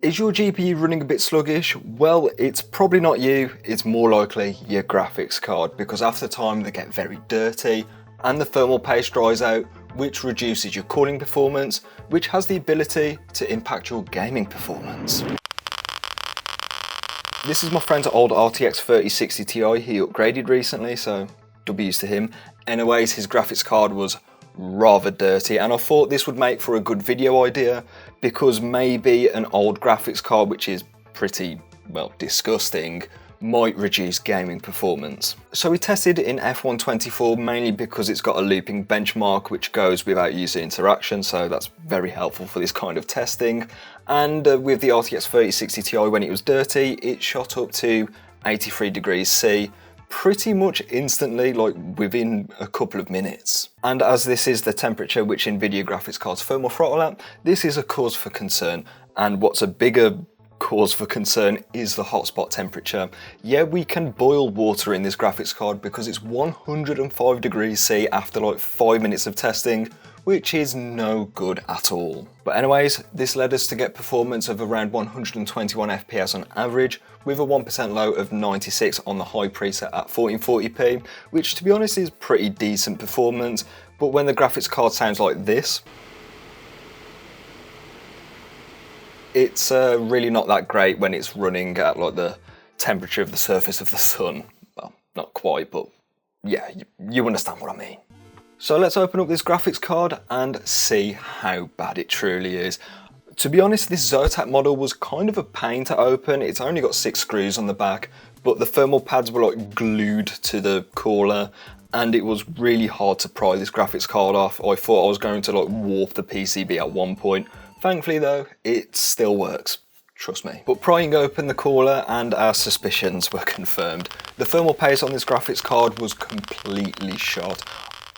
Is your GPU running a bit sluggish? Well, it's probably not you, it's more likely your graphics card, because after time they get very dirty and the thermal paste dries out, which reduces your cooling performance, which has the ability to impact your gaming performance. This is my friend's old RTX 3060 Ti. He upgraded recently, so W's to him. Anyways, his graphics card was rather dirty, and I thought this would make for a good video idea, because maybe an old graphics card, which is pretty, well, disgusting, might reduce gaming performance. So we tested in F124 mainly because it's got a looping benchmark which goes without user interaction, so that's very helpful for this kind of testing. And with the RTX 3060 Ti, when it was dirty, it shot up to 83 degrees C pretty much instantly, like within a couple of minutes. And as this is the temperature which NVIDIA graphics cards thermal throttle at, this is a cause for concern. And what's a bigger cause for concern is the hotspot temperature. Yeah, we can boil water in this graphics card because it's 105 degrees C after like 5 minutes of testing, which is no good at all. But anyways, this led us to get performance of around 121 FPS on average, with a 1% low of 96 on the high preset at 1440p, which to be honest is pretty decent performance. But when the graphics card sounds like this, it's really not that great when it's running at like the temperature of the surface of the sun. Well, not quite, but yeah, you understand what I mean. So let's open up this graphics card and see how bad it truly is. To be honest, this Zotac model was kind of a pain to open. It's only got 6 screws on the back, but the thermal pads were like glued to the cooler, and it was really hard to pry this graphics card off. I thought I was going to like warp the PCB at one point. Thankfully though, it still works. Trust me. But prying open the cooler and our suspicions were confirmed. The thermal paste on this graphics card was completely shot.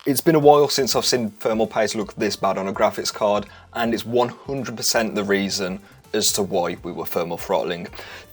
It's been a while since I've seen thermal paste look this bad on a graphics card, and it's 100% the reason as to why we were thermal throttling.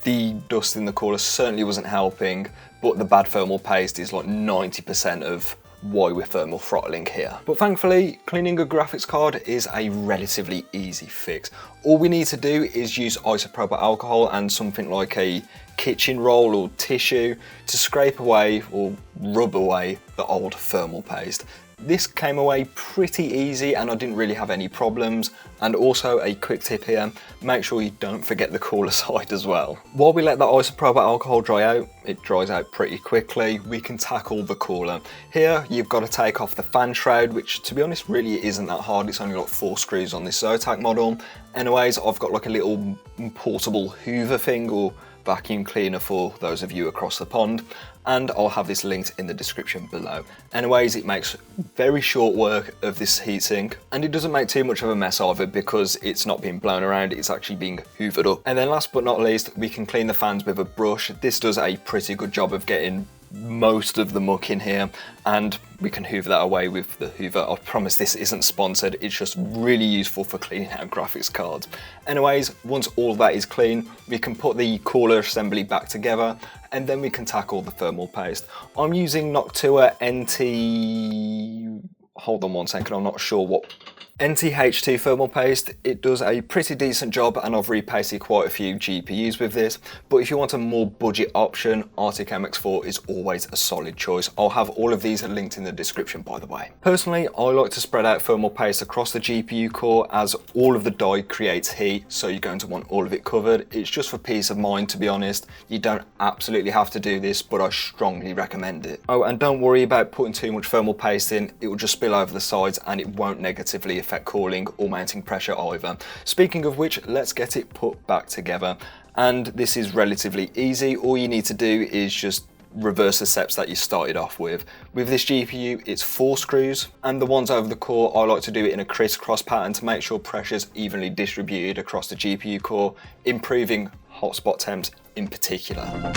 The dust in the cooler certainly wasn't helping, but the bad thermal paste is like 90% of why we're thermal throttling here. But thankfully, cleaning a graphics card is a relatively easy fix. All we need to do is use isopropyl alcohol and something like a kitchen roll or tissue to scrape away or rub away the old thermal paste. This came away pretty easy and I didn't really have any problems. And also a quick tip here, make sure you don't forget the cooler side as well. While we let that isopropyl alcohol dry out, it dries out pretty quickly, we can tackle the cooler. Here you've got to take off the fan shroud, which to be honest really isn't that hard. It's only got 4 screws on this Zotac model. Anyways, I've got like a little portable Hoover thing, or vacuum cleaner for those of you across the pond, and I'll have this linked in the description below. Anyways, it makes very short work of this heatsink, and it doesn't make too much of a mess of it because it's not being blown around, it's actually being hoovered up. And then last but not least, we can clean the fans with a brush. This does a pretty good job of getting most of the muck in here, and we can hoover that away with the hoover. I promise this isn't sponsored, it's just really useful for cleaning out graphics cards. Anyways, once all that is clean, we can put the cooler assembly back together, and then we can tackle the thermal paste. I'm using Noctua NT, hold on one second, I'm not sure what, NTH2 thermal paste. It does a pretty decent job, and I've repasted quite a few GPUs with this, but if you want a more budget option, Arctic MX4 is always a solid choice. I'll have all of these linked in the description, by the way. Personally, I like to spread out thermal paste across the GPU core, as all of the die creates heat, so you're going to want all of it covered. It's just for peace of mind, to be honest. You don't absolutely have to do this, but I strongly recommend it. Oh, and don't worry about putting too much thermal paste in. It will just spill over the sides and it won't negatively affect cooling or mounting pressure either. Speaking of which, let's get it put back together, and this is relatively easy. All you need to do is just reverse the steps that you started off with. With this GPU, it's 4 screws, and the ones over the core, I like to do it in a crisscross pattern to make sure pressure's evenly distributed across the GPU core, improving hotspot temps in particular.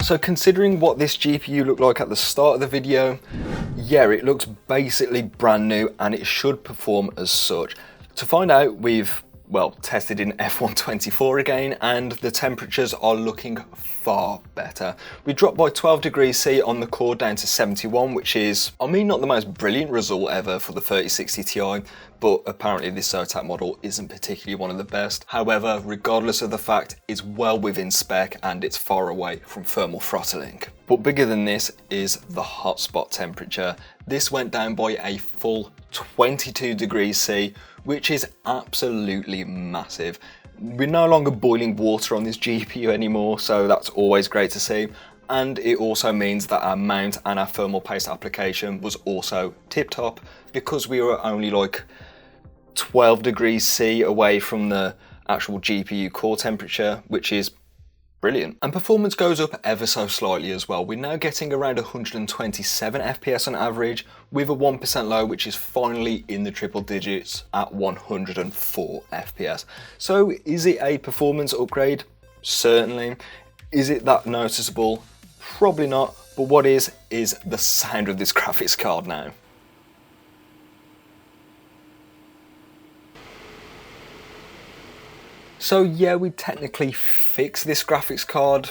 So considering what this GPU looked like at the start of the video, yeah, it looks basically brand new and it should perform as such. To find out, we've well, tested in F124 again, and the temperatures are looking far better. We dropped by 12 degrees C on the core down to 71, which is, I mean, not the most brilliant result ever for the 3060 Ti, but apparently this Zotac model isn't particularly one of the best. However, regardless of the fact, it's well within spec and it's far away from thermal throttling. But bigger than this is the hotspot temperature. This went down by a full 22 degrees C, which is absolutely massive. We're no longer boiling water on this GPU anymore, so that's always great to see. And it also means that our mount and our thermal paste application was also tip top, because we were only like 12 degrees C away from the actual GPU core temperature, which is brilliant. And performance goes up ever so slightly as well. We're now getting around 127 FPS on average, with a 1% low, which is finally in the triple digits at 104 FPS. So is it a performance upgrade? Certainly. Is it that noticeable? Probably not. But what is the sound of this graphics card now. So yeah, we technically fixed this graphics card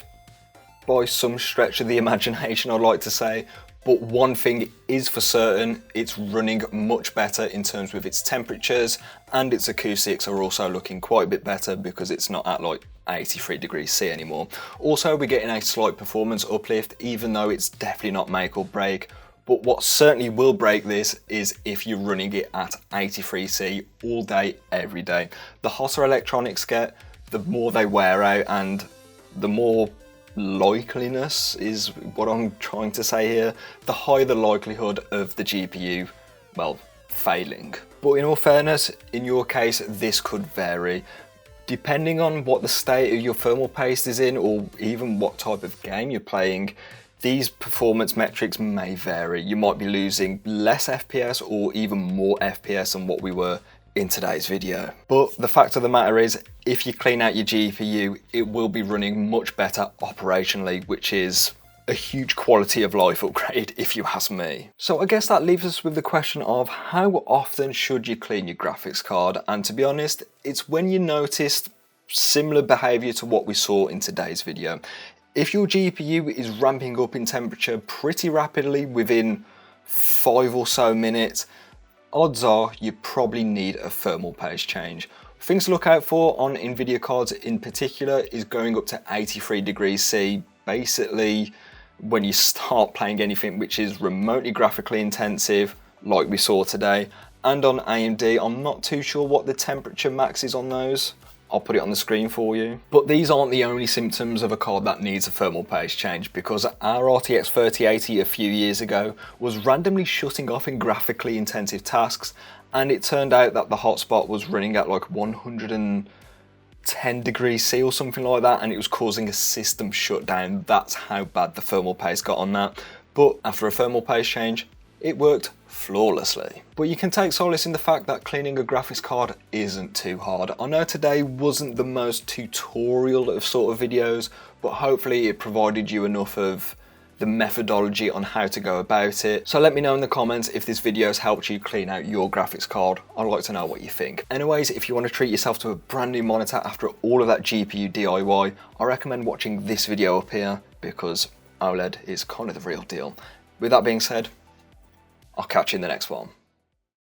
by some stretch of the imagination, I'd like to say, but one thing is for certain, it's running much better in terms of its temperatures, and its acoustics are also looking quite a bit better because it's not at like 83 degrees C anymore. Also, we're getting a slight performance uplift, even though it's definitely not make or break. But what certainly will break this is if you're running it at 83C all day, every day. The hotter electronics get, the more they wear out, and the more likeliness is what I'm trying to say here, the higher the likelihood of the GPU, well, failing. But in all fairness, in your case, this could vary. Depending on what the state of your thermal paste is in, or even what type of game you're playing, these performance metrics may vary. You might be losing less FPS or even more FPS than what we were in today's video. But the fact of the matter is, if you clean out your GPU, it will be running much better operationally, which is a huge quality of life upgrade if you ask me. So I guess that leaves us with the question of how often should you clean your graphics card? And to be honest, it's when you noticed similar behavior to what we saw in today's video. If your GPU is ramping up in temperature pretty rapidly within 5 or so minutes, odds are you probably need a thermal paste change. Things to look out for on NVIDIA cards in particular is going up to 83 degrees C, basically when you start playing anything which is remotely graphically intensive, like we saw today. And on AMD, I'm not too sure what the temperature max is on those. I'll put it on the screen for you. But these aren't the only symptoms of a card that needs a thermal paste change, because our RTX 3080 a few years ago was randomly shutting off in graphically intensive tasks, and it turned out that the hotspot was running at like 110 degrees C or something like that, and it was causing a system shutdown. That's how bad the thermal paste got on that. But after a thermal paste change, it worked flawlessly. But you can take solace in the fact that cleaning a graphics card isn't too hard. I know today wasn't the most tutorial of sort of videos, but hopefully it provided you enough of the methodology on how to go about it. So let me know in the comments if this video has helped you clean out your graphics card. I'd like to know what you think. Anyways, if you want to treat yourself to a brand new monitor after all of that GPU DIY, I recommend watching this video up here, because OLED is kind of the real deal. With that being said, I'll catch you in the next one.